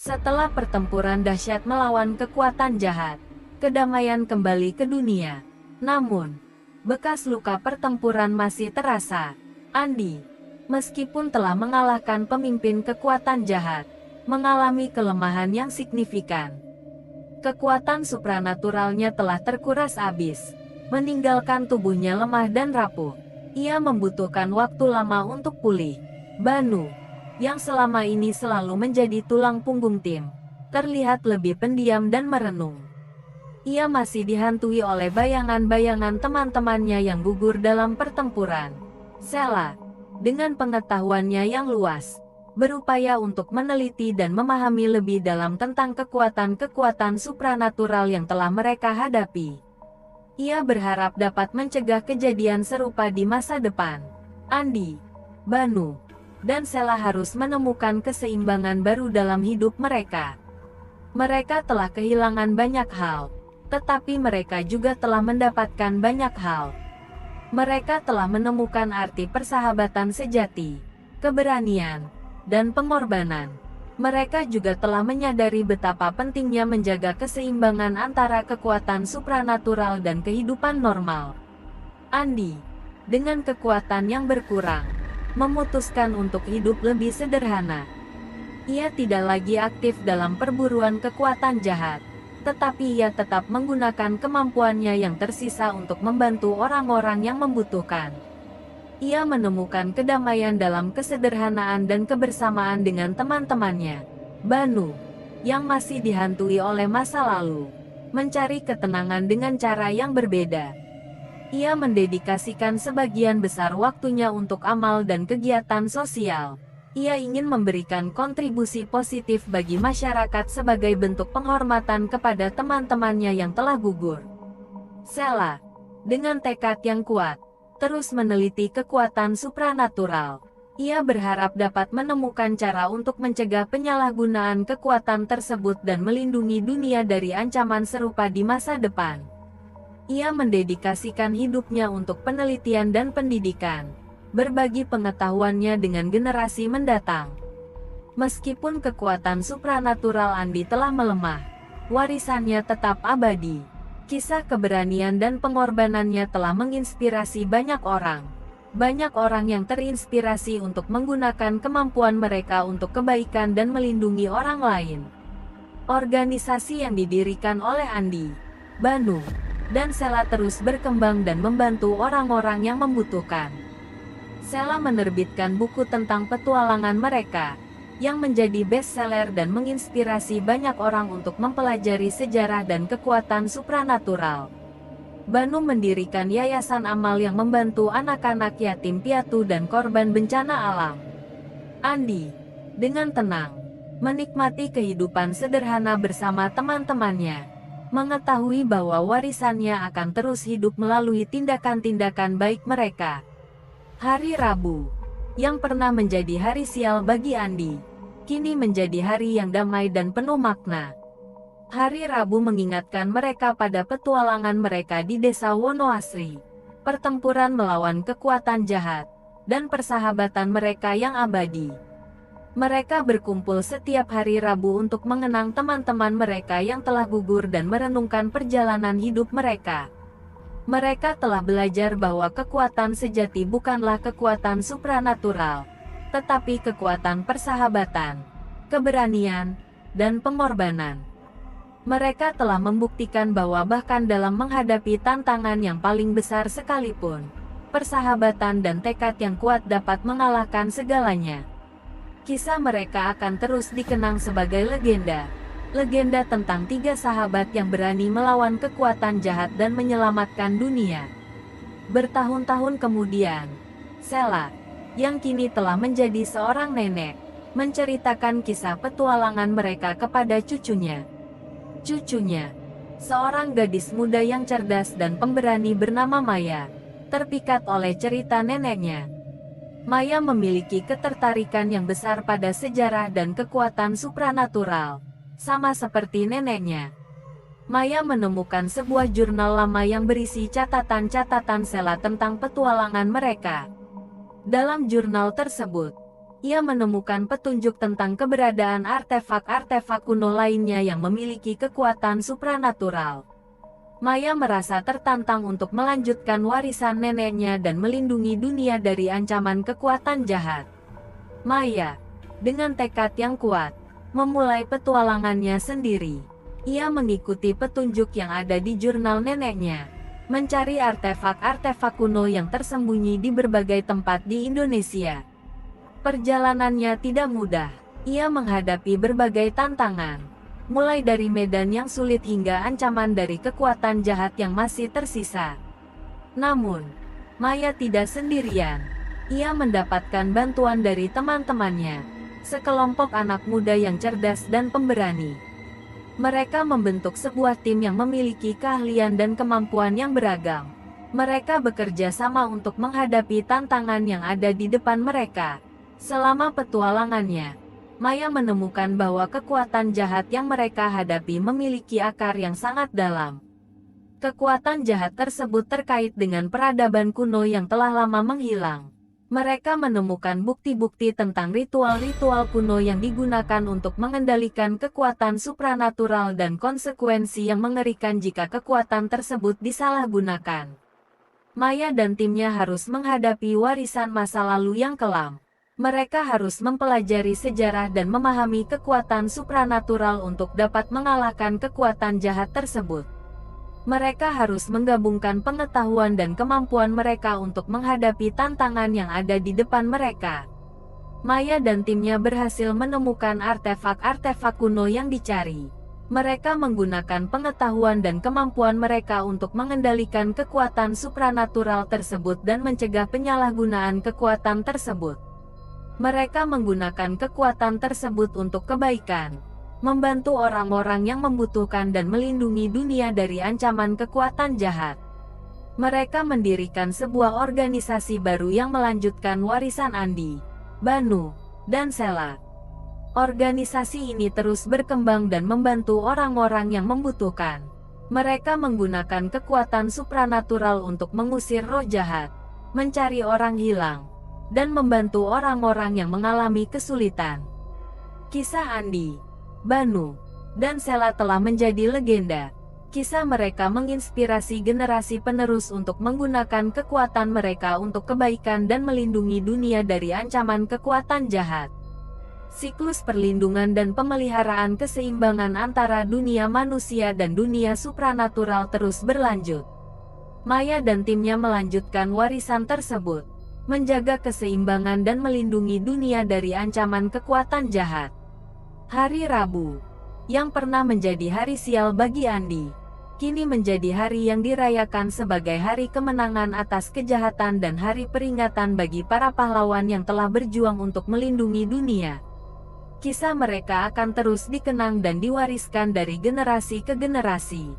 Setelah pertempuran dahsyat melawan kekuatan jahat, kedamaian kembali ke dunia. Namun, bekas luka pertempuran masih terasa. Andi, meskipun telah mengalahkan pemimpin kekuatan jahat, mengalami kelemahan yang signifikan. Kekuatan supranaturalnya telah terkuras habis, meninggalkan tubuhnya lemah dan rapuh. Ia membutuhkan waktu lama untuk pulih. Banu, yang selama ini selalu menjadi tulang punggung tim, terlihat lebih pendiam dan merenung. Ia masih dihantui oleh bayangan-bayangan teman-temannya yang gugur dalam pertempuran. Sela, dengan pengetahuannya yang luas, berupaya untuk meneliti dan memahami lebih dalam tentang kekuatan-kekuatan supranatural yang telah mereka hadapi. Ia berharap dapat mencegah kejadian serupa di masa depan. Andi, Banu, dan Sela harus menemukan keseimbangan baru dalam hidup mereka. Mereka telah kehilangan banyak hal, tetapi mereka juga telah mendapatkan banyak hal. Mereka telah menemukan arti persahabatan sejati, keberanian, dan pengorbanan. Mereka juga telah menyadari betapa pentingnya menjaga keseimbangan antara kekuatan supranatural dan kehidupan normal. Andi, dengan kekuatan yang berkurang, memutuskan untuk hidup lebih sederhana. Ia tidak lagi aktif dalam perburuan kekuatan jahat, tetapi ia tetap menggunakan kemampuannya yang tersisa untuk membantu orang-orang yang membutuhkan. Ia menemukan kedamaian dalam kesederhanaan dan kebersamaan dengan teman-temannya. Banu, yang masih dihantui oleh masa lalu, mencari ketenangan dengan cara yang berbeda. Ia mendedikasikan sebagian besar waktunya untuk amal dan kegiatan sosial. Ia ingin memberikan kontribusi positif bagi masyarakat sebagai bentuk penghormatan kepada teman-temannya yang telah gugur. Sela, dengan tekad yang kuat, terus meneliti kekuatan supranatural. Ia berharap dapat menemukan cara untuk mencegah penyalahgunaan kekuatan tersebut dan melindungi dunia dari ancaman serupa di masa depan. Ia mendedikasikan hidupnya untuk penelitian dan pendidikan, berbagi pengetahuannya dengan generasi mendatang. Meskipun kekuatan supranatural Andi telah melemah, warisannya tetap abadi. Kisah keberanian dan pengorbanannya telah menginspirasi banyak orang. Banyak orang yang terinspirasi untuk menggunakan kemampuan mereka untuk kebaikan dan melindungi orang lain. Organisasi yang didirikan oleh Andi, Banu, dan Sela terus berkembang dan membantu orang-orang yang membutuhkan. Sela menerbitkan buku tentang petualangan mereka, yang menjadi bestseller dan menginspirasi banyak orang untuk mempelajari sejarah dan kekuatan supranatural. Banu mendirikan yayasan amal yang membantu anak-anak yatim piatu dan korban bencana alam. Andi, dengan tenang, menikmati kehidupan sederhana bersama teman-temannya, mengetahui bahwa warisannya akan terus hidup melalui tindakan-tindakan baik mereka. Hari Rabu, yang pernah menjadi hari sial bagi Andi, kini menjadi hari yang damai dan penuh makna. Hari Rabu mengingatkan mereka pada petualangan mereka di desa Wonoasri, pertempuran melawan kekuatan jahat, dan persahabatan mereka yang abadi. Mereka berkumpul setiap hari Rabu untuk mengenang teman-teman mereka yang telah gugur dan merenungkan perjalanan hidup mereka. Mereka telah belajar bahwa kekuatan sejati bukanlah kekuatan supranatural, tetapi kekuatan persahabatan, keberanian, dan pengorbanan. Mereka telah membuktikan bahwa bahkan dalam menghadapi tantangan yang paling besar sekalipun, persahabatan dan tekad yang kuat dapat mengalahkan segalanya. Kisah mereka akan terus dikenang sebagai legenda. Legenda tentang 3 sahabat yang berani melawan kekuatan jahat dan menyelamatkan dunia. Bertahun-tahun kemudian, Sela, yang kini telah menjadi seorang nenek, menceritakan kisah petualangan mereka kepada cucunya. Cucunya, seorang gadis muda yang cerdas dan pemberani bernama Maya, terpikat oleh cerita neneknya. Maya memiliki ketertarikan yang besar pada sejarah dan kekuatan supranatural. Sama seperti neneknya, Maya menemukan sebuah jurnal lama yang berisi catatan-catatan Sela tentang petualangan mereka. Dalam jurnal tersebut, ia menemukan petunjuk tentang keberadaan artefak-artefak kuno lainnya yang memiliki kekuatan supranatural. Maya merasa tertantang untuk melanjutkan warisan neneknya dan melindungi dunia dari ancaman kekuatan jahat. Maya, dengan tekad yang kuat, memulai petualangannya sendiri. Ia mengikuti petunjuk yang ada di jurnal neneknya, mencari artefak-artefak kuno yang tersembunyi di berbagai tempat di Indonesia. Perjalanannya tidak mudah. Ia menghadapi berbagai tantangan, mulai dari medan yang sulit hingga ancaman dari kekuatan jahat yang masih tersisa. Namun, Maya tidak sendirian. Ia mendapatkan bantuan dari teman-temannya, sekelompok anak muda yang cerdas dan pemberani. Mereka membentuk sebuah tim yang memiliki keahlian dan kemampuan yang beragam. Mereka bekerja sama untuk menghadapi tantangan yang ada di depan mereka. Selama petualangannya, Maya menemukan bahwa kekuatan jahat yang mereka hadapi memiliki akar yang sangat dalam. Kekuatan jahat tersebut terkait dengan peradaban kuno yang telah lama menghilang. Mereka menemukan bukti-bukti tentang ritual-ritual kuno yang digunakan untuk mengendalikan kekuatan supranatural dan konsekuensi yang mengerikan jika kekuatan tersebut disalahgunakan. Maya dan timnya harus menghadapi warisan masa lalu yang kelam. Mereka harus mempelajari sejarah dan memahami kekuatan supranatural untuk dapat mengalahkan kekuatan jahat tersebut. Mereka harus menggabungkan pengetahuan dan kemampuan mereka untuk menghadapi tantangan yang ada di depan mereka. Maya dan timnya berhasil menemukan artefak-artefak kuno yang dicari. Mereka menggunakan pengetahuan dan kemampuan mereka untuk mengendalikan kekuatan supranatural tersebut dan mencegah penyalahgunaan kekuatan tersebut. Mereka menggunakan kekuatan tersebut untuk kebaikan, membantu orang-orang yang membutuhkan dan melindungi dunia dari ancaman kekuatan jahat. Mereka mendirikan sebuah organisasi baru yang melanjutkan warisan Andi, Banu, dan Sela. Organisasi ini terus berkembang dan membantu orang-orang yang membutuhkan. Mereka menggunakan kekuatan supranatural untuk mengusir roh jahat, mencari orang hilang, dan membantu orang-orang yang mengalami kesulitan. Kisah Andi, Banu, dan Sela telah menjadi legenda. Kisah mereka menginspirasi generasi penerus untuk menggunakan kekuatan mereka untuk kebaikan dan melindungi dunia dari ancaman kekuatan jahat. Siklus perlindungan dan pemeliharaan keseimbangan antara dunia manusia dan dunia supranatural terus berlanjut. Maya dan timnya melanjutkan warisan tersebut, menjaga keseimbangan dan melindungi dunia dari ancaman kekuatan jahat. Hari Rabu, yang pernah menjadi hari sial bagi Andi, kini menjadi hari yang dirayakan sebagai hari kemenangan atas kejahatan dan hari peringatan bagi para pahlawan yang telah berjuang untuk melindungi dunia. Kisah mereka akan terus dikenang dan diwariskan dari generasi ke generasi.